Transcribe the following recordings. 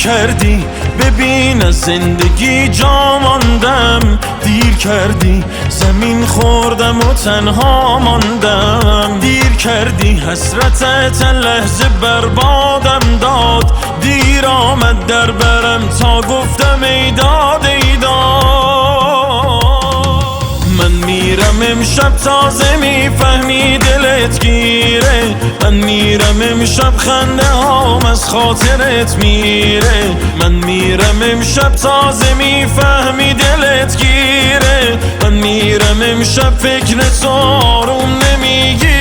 کردی ببین از زندگی جا ماندم، دیر کردی زمین خوردم و تنها ماندم، دیر کردی حسرتت لحظه بربادم داد، دیر آمد در برم تا گفتم ای داد ای داد. من میرم امشب تازه میفهمی دلت گیره، من میرم امشب خنده هام از خاطرت میره، من میرم امشب تازه میفهمی دلت گیره، من میرم امشب فکر تو آروم نمیگیره.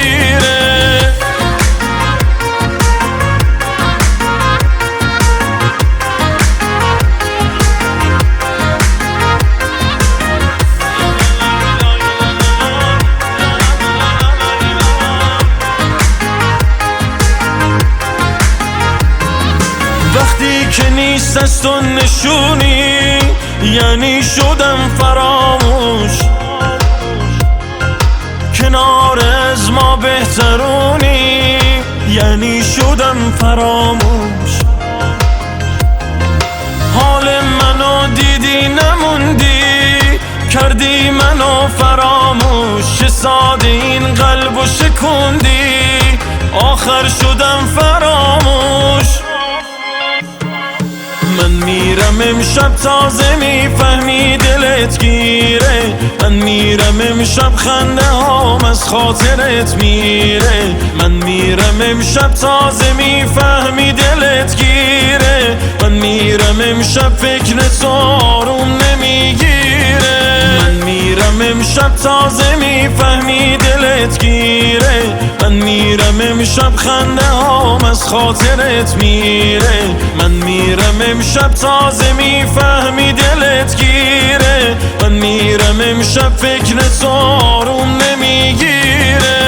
وقتی که نیست از تو نشونی یعنی شدم فراموش، کنار از ما بهترونی یعنی شدم فراموش، حال منو دیدی نموندی کردی منو فراموش، چه ساده این قلبو شکوندی آخر شدم فراموش. من میرم امشب تازه میفهمی دلت گیره، من میرم امشب خنده هام از خاطرت میره، من میرم امشب تازه میفهمی دلت گیره، من میرم امشب فکر تو آروم نمیگیره، من میرم امشب تازه میفهمی دلت گیره، من میرم امشب خنده هام از خاطرت میره، من میرم امشب تازه میفهمی دلت گیره، من میرم امشب فکر تو آروم نمیگیره.